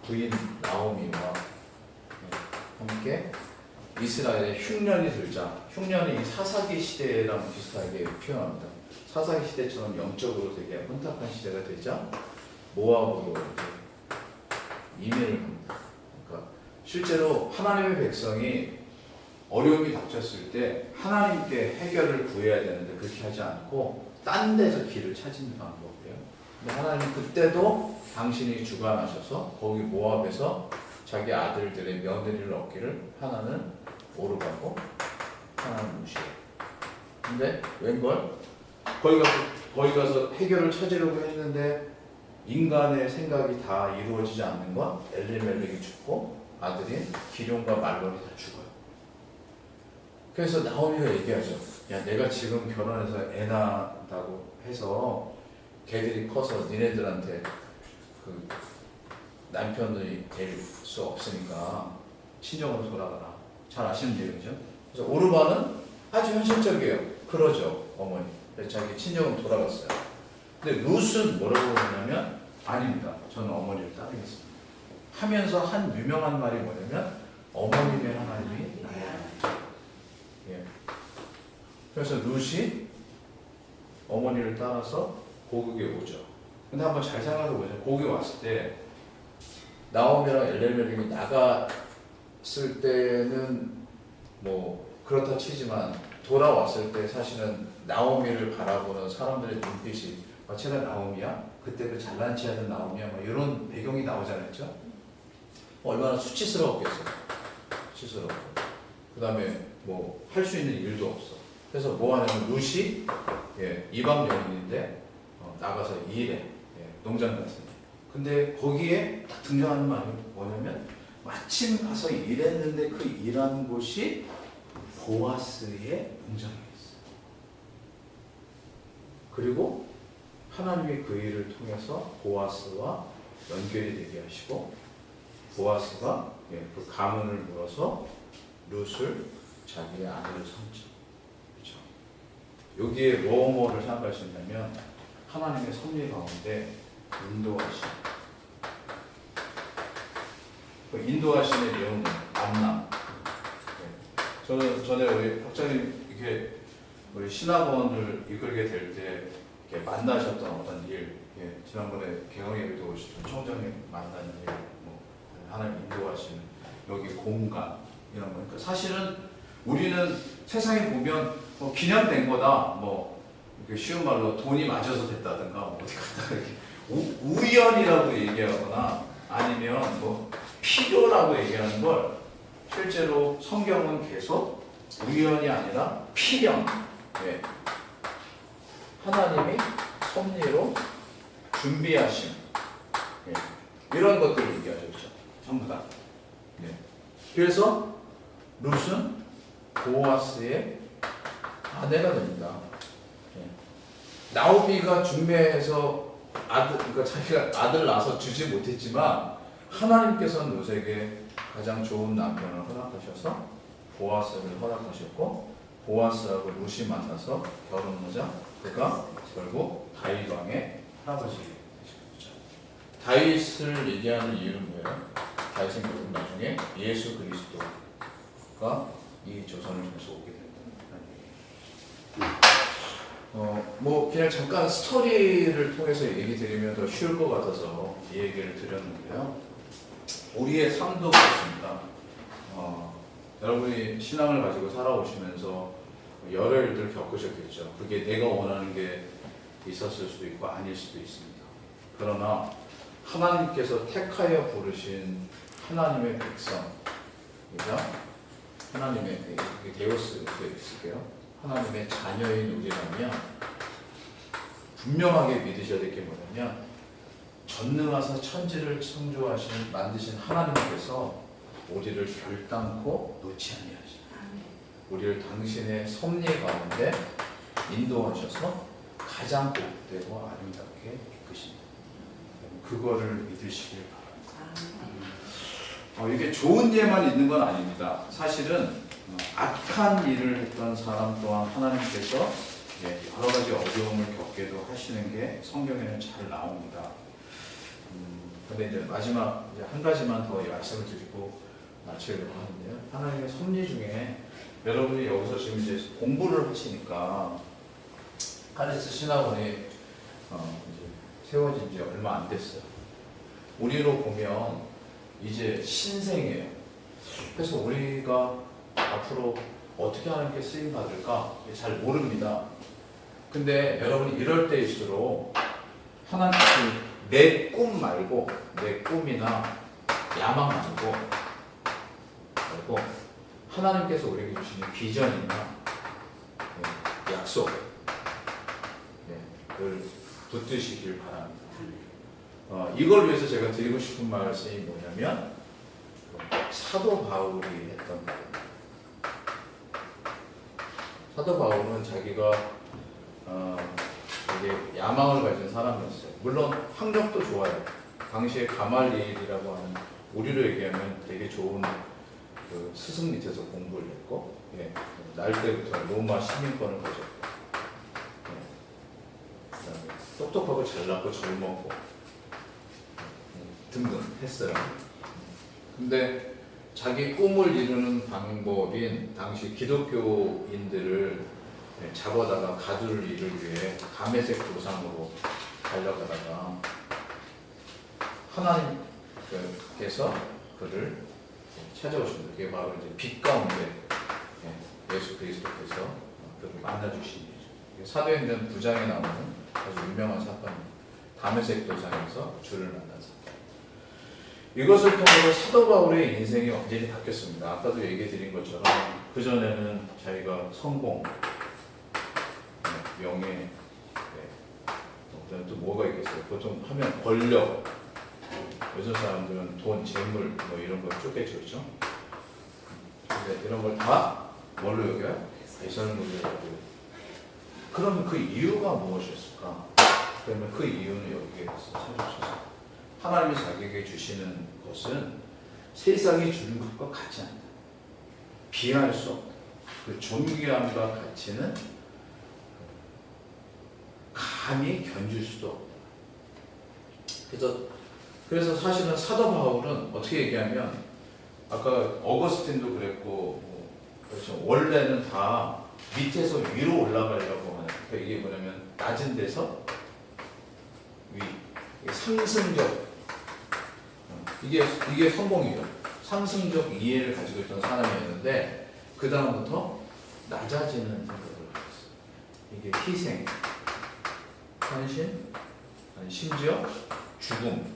부인 나오미와 함께 이스라엘의 흉년이 들자. 흉년이 이 사사기 시대랑 비슷하게 표현합니다. 사사기 시대처럼 영적으로 되게 혼탁한 시대가 되자 모압으로 이민을 합니다. 그러니까 실제로 하나님의 백성이 어려움이 닥쳤을 때 하나님께 해결을 구해야 되는데 그렇게 하지 않고 딴 데서 길을 찾는 방법이에요. 근데 하나님은 그때도 당신이 주관하셔서 거기 모압에서 자기 아들들의 며느리를 얻기를 하나는 오르가고 하나는 루시에. 근데 웬걸? 거기 가서 해결을 찾으려고 했는데 인간의 생각이 다 이루어지지 않는 건 엘리멜렉이 죽고 아들인 기럯과 말론이 다 죽어요. 그래서 나오미가 얘기하죠. 야, 내가 지금 결혼해서 애 낳았다고 해서 걔들이 커서 니네들한테 그 남편들이 될 수 없으니까 친정으로 돌아가라. 잘 아시는 내용이죠. 그래서 오르바는 아주 현실적이에요. 그러죠, 어머니. 그래서 자기 친정으로 돌아갔어요. 근데 룻은 뭐라고 그러냐면 아닙니다. 저는 어머니를 따르겠습니다. 하면서 한 유명한 말이 뭐냐면 어머님의 하나님이 나의 하나님. 예. 그래서 룻이 어머니를 따라서 고국에 오죠. 근데 한번 잘 생각해 보세요. 거기 왔을 때 나오미랑 엘리멜렉이 나갔을 때는 뭐 그렇다 치지만 돌아왔을 때 사실은 나오미를 바라보는 사람들의 눈빛이 쟤가 나오미야? 그때 그 잘난 체 하던 나오미야? 막 이런 배경이 나오잖아요. 얼마나 수치스러웠겠어요. 수치스럽고. 그 다음에 뭐 할 수 있는 일도 없어. 그래서 뭐 하냐면 룻이 이방 여인인데 나가서 일해. 농장 같은 데. 근데 거기에 딱 등장하는 말이 뭐냐면 마침 가서 일했는데 그 일한 곳이 보아스의 농장이었어요. 그리고 하나님이 그 일을 통해서 보아스와 연결이 되게 하시고 보아스가 그 가문을 물어서 룻을 자기의 아내로 삼죠. 그렇죠? 여기에 뭐를 생각할 수 있냐면 하나님의 섭리 가운데 인도하심. 그 인도하심의 내용은 만남. 저는 전에 우리 박사님 이렇게 우리 신학원을 이끌게 될 때 만나셨던 어떤 일, 지난번에 개헌예배도 오시던 총장님 만나는 일, 뭐 하나님 인도하시는 여기 공간 이런 거. 그러니까 사실은 우리는 세상에 보면 뭐 그냥 된 거다, 뭐 쉬운 말로 돈이 맞아서 됐다든가 뭐 어디 갔다 이렇게 우연이라고 얘기하거나 아니면 뭐 필요라고 얘기하는 걸 실제로 성경은 계속 우연이 아니라 필연, 하나님이 섭리로 준비하심, 이런 것들을 얘기하셨죠. 전부 다. 그래서 룻은 보아스의 아내가 됩니다. 나오미가 중매해서 그러니까 자기가 아들 낳아서 주지 못했지만 하나님께서는 룻에게 가장 좋은 남편을 허락하셔서 보아스를 허락하셨고 보아스하고 룻이 만나서 결혼하자 그가 결국 다윗 왕의 할아버지가 되신 거죠. 다윗을 얘기하는 이유는 뭐예요? 다윗은 결국 나중에 예수 그리스도가 이 조선을 통해서 오게 된다. 뭐 그냥 잠깐 스토리를 통해서 얘기 드리면 더 쉬울 것 같아서 이 얘기를 드렸는데요. 우리의 삶도 그렇습니다. 여러분이 신앙을 가지고 살아오시면서 여러 일들을 겪으셨겠죠. 그게 내가 원하는 게 있었을 수도 있고 아닐 수도 있습니다. 그러나 하나님께서 택하여 부르신 하나님의 백성, 하나님의 데오스 있을게요. 하나님의 자녀인 우리라면 분명하게 믿으셔야 될 게 뭐냐면 전능하사 천지를 창조하신 만드신 하나님께서 우리를 결단코 놓지 아니하시고 우리를 당신의 섭리 가운데 인도하셔서 가장 복되고 아름답게 이끄십니다. 그거를 믿으시길 바랍니다. 이게 좋은 예만 있는 건 아닙니다. 사실은 악한 일을 했던 사람 또한 하나님께서 여러 가지 어려움을 겪게도 하시는 게 성경에는 잘 나옵니다. 근데 이제 마지막 한 가지만 더 말씀을 드리고 마치려고 하는데요. 하나님의 섭리 중에 여러분이 여기서 지금 이제 공부를 하시니까 카리스 신학원이 이제 세워진 지 얼마 안 됐어요. 우리로 보면 이제 신생이에요. 그래서 우리가 앞으로 어떻게 하나님께 쓰임 받을까 잘 모릅니다. 근데 여러분이 이럴 때일수록 하나님 내 꿈 말고 내 꿈이나 야망 말고 하나님께서 우리에게 주시는 비전이나 약속 그걸 붙드시길 바랍니다. 이걸 위해서 제가 드리고 싶은 말씀이 뭐냐면 사도 바울이 했던 말입니다. 사도 바울은 자기가 되게 야망을 가진 사람이었어요. 물론 학력도 좋아요. 당시에 가말리엘이라고 하는 우리로 얘기하면 되게 좋은 그 스승 밑에서 공부를 했고, 날 때부터 로마 시민권을 가졌고, 그다음에 똑똑하고 잘났고 젊었고 등등 했어요. 근데 자기 꿈을 이루는 방법인 당시 기독교인들을 잡아다가 가두를 이루기 위해 가메색 도상으로 달려가다가 하나님께서 그를 찾아오십니다. 그게 바로 이제 빛 가운데 예수 그리스도께서 그를 만나주신 일이죠. 사도행전 9장에 나오는 아주 유명한 사건입니다. 가메색 도상에서 주를 만난 사건. 이것을 통해서 사도 바울의 인생이 완전히 바뀌었습니다. 아까도 얘기 드린 것처럼 그전에는 자기가 성공, 명예, 또 뭐가 있겠어요? 보통 하면 권력, 요즘 사람들은 돈, 재물 뭐 이런 거 쪼개죠. 근데 이런 걸 다 뭘로 여겨요? 배설물로 여겨요. 그러면 그 이유가 무엇이었을까? 그러면 그 이유는 여기에 찾아주셨어요. 하나님이 자기에게 주시는 것은 세상이 주는 것과 같지 않다. 비할 수 없다. 그 존귀함과 가치는 감히 견줄 수도 없다. 그래서 사실은 사도 바울은 어떻게 얘기하면 아까 어거스틴도 그랬고 그렇죠. 원래는 다 밑에서 위로 올라가려고 하는 그러니까 이게 뭐냐면 낮은 데서 위 상승적 이게 성공이죠. 상승적 이해를 가지고 있던 사람이었는데 그 다음부터 낮아지는 생각을 했어요. 이게 희생, 헌신, 심지어 죽음.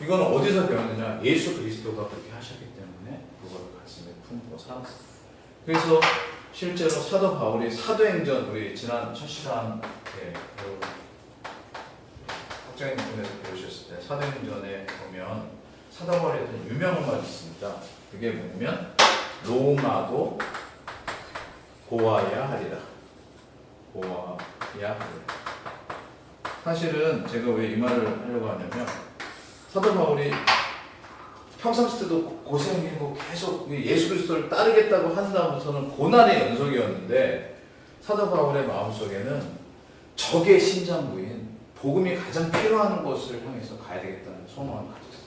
이건 어디서 배웠느냐? 예수 그리스도가 그렇게 하셨기 때문에 그걸 가슴에 품고 살았어요. 그래서 실제로 사도 바울이 사도행전 우리 지난 첫 시간 학장님분에서 배우셨을 때 사도행전에 보면 사도 바울이 했던 유명한 말이 있습니다. 그게 뭐냐면 로마도 고아야 하리라. 고아야 하리라. 사실은 제가 왜 이 말을 하려고 하냐면 사도 바울이 평상시 때도 고생이고 계속 예수 그리스도를 따르겠다고 한 다음부터는 고난의 연속이었는데 사도 바울의 마음속에는 적의 심장부인 복음이 가장 필요한 곳을 향해서 가야 되겠다는 소망을 가졌어요.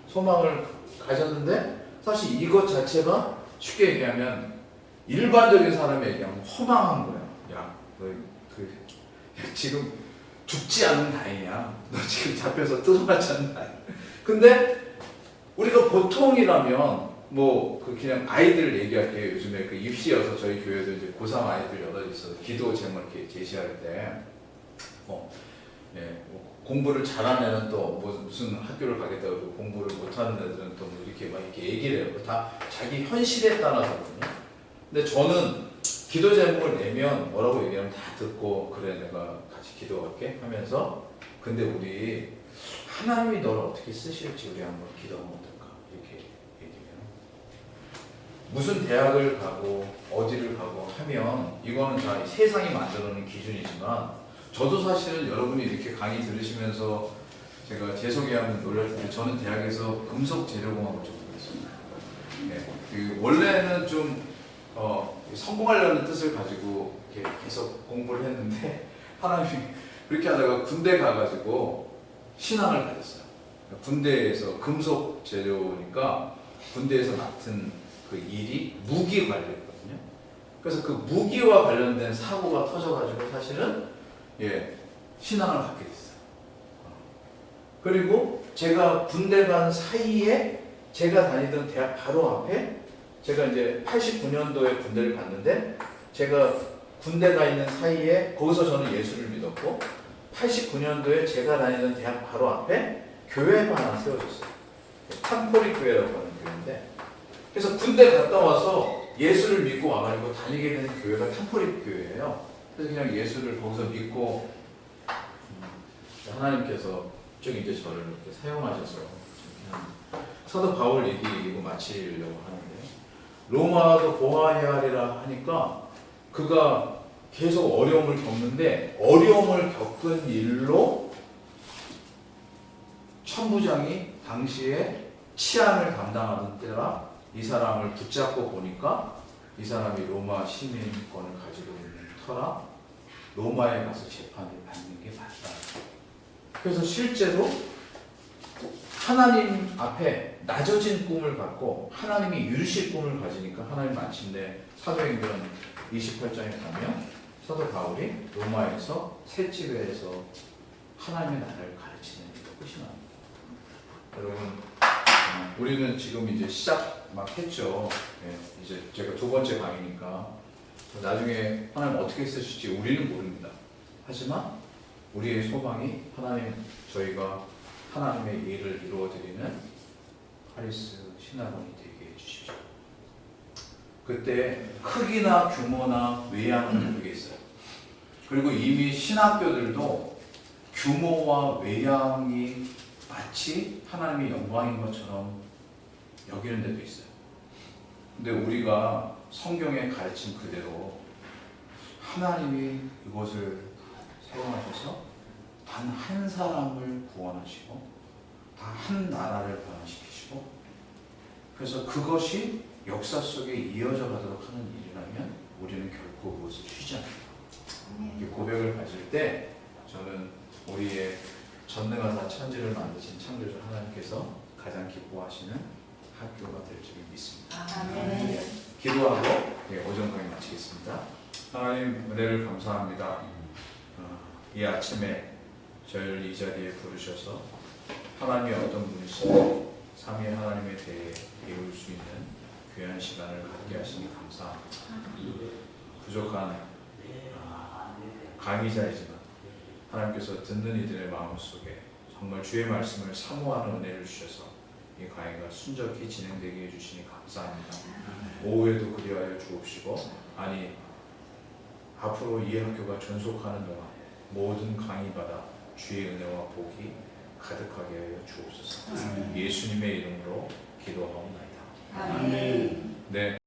소망을 가졌는데 사실 이것 자체가 쉽게 얘기하면 일반적인 사람이 얘기하면 허망한 거예요. 야, 너 지금 죽지 않은 다행이야. 너 지금 잡혀서 뜯어맞지 않는 다행. 근데 우리가 보통이라면 뭐 그냥 아이들 얘기할게요. 요즘에 그 입시여서 저희 교회도 이제 고3 아이들 여러 있어서 기도 제목 이렇게 제시할 때 공부를 잘하는 애는 또 무슨 학교를 가겠다고 공부를 못하는 애들은 또 이렇게 막 이렇게 얘기를 해요. 다 자기 현실에 따라서거든요. 근데 저는 기도 제목을 내면 뭐라고 얘기하면 다 듣고 그래 내가 같이 기도할게 하면서 근데 우리 하나님이 너를 어떻게 쓰실지 우리 한번 기도하면 어떨까 이렇게 얘기해요. 무슨 대학을 가고 어디를 가고 하면 이거는 다 세상이 만들어놓은 기준이지만 저도 사실은 여러분이 이렇게 강의 들으시면서 제가 제 소개하면 놀랄 텐데 저는 대학에서 금속 재료공학을 전공했습니다. 원래는 좀 성공하려는 뜻을 가지고 이렇게 계속 공부를 했는데 하나님이 그렇게 하다가 군대 가가지고 신앙을 가졌어요. 군대에서 금속 재료니까 군대에서 맡은 그 일이 무기 관리였거든요. 그래서 그 무기와 관련된 사고가 터져가지고 사실은 신앙을 갖게 됐어요. 그리고 제가 군대 간 사이에 제가 다니던 대학 바로 앞에 제가 이제 89년도에 군대를 갔는데 제가 군대 가 있는 사이에 거기서 저는 예수를 믿었고 89년도에 제가 다니던 대학 바로 앞에 교회가 하나 세워졌어요. 탐포리 교회라고 하는 교회인데 그래서 군대 갔다 와서 예수를 믿고 와가지고 다니게 된 교회가 탐포리 교회예요. 그래서 그냥 예수를 거기서 믿고 하나님께서 쭉 이제 저를 이렇게 사용하셔서 그냥 사도 바울 얘기고 마치려고 하는데 로마도 보아야 하리라 하니까 그가 계속 어려움을 겪는데 어려움을 겪은 일로 천부장이 당시에 치안을 담당하던 때라 이 사람을 붙잡고 보니까 이 사람이 로마 시민권을 가지고 있는 터라 로마에 가서 재판을 받는 게 맞다. 그래서 실제로 하나님 앞에 낮아진 꿈을 갖고 하나님이 유리실 꿈을 가지니까 하나님 마침내 사도행전 28장에 가면 사도 바울이 로마에서 새 집에서 하나님의 나라를 가르치는 일이 끝이 납니다. 여러분, 우리는 지금 이제 시작 막 했죠. 이제 제가 두 번째 강의니까 나중에 하나님 어떻게 쓰실지 우리는 모릅니다. 하지만 우리의 소망이 하나님 저희가 하나님의 일을 이루어드리는 하리스 신학원이 되게 해주십시오. 그때 크기나 규모나 외양은 모르겠어요. 그리고 이미 신학교들도 규모와 외양이 마치 하나님의 영광인 것처럼 여기는 데도 있어요. 근데 우리가 성경의 가르침 그대로 하나님이 이것을 사용하셔서 단 한 사람을 구원하시고 단 한 나라를 변화시키시고 그래서 그것이 역사 속에 이어져 가도록 하는 일이라면 우리는 결코 그것을 쉬지 않습니다. 고백을 가질 때 저는 우리의 전능하사 천지를 만드신 창조주 하나님께서 가장 기뻐하시는 학교가 될 줄 믿습니다. 기도하고 오전 강의 마치겠습니다. 하나님 은혜를 감사합니다. 이 아침에 저희를 이 자리에 부르셔서 하나님이 어떤 분이신지 삼위 하나님에 대해 배울 수 있는 귀한 시간을 갖게 하시니 감사합니다. 부족한 강의자이지만 하나님께서 듣는 이들의 마음속에 정말 주의 말씀을 사모하는 은혜를 주셔서 이 강의가 순적히 진행되게 해주시니 감사합니다. 오후에도 그리하여 주옵시고 앞으로 이 학교가 전속하는 동안 모든 강의받아 주의 은혜와 복이 가득하게 하여 주옵소서. 예수님의 이름으로 기도하옵나이다. 아멘. 네.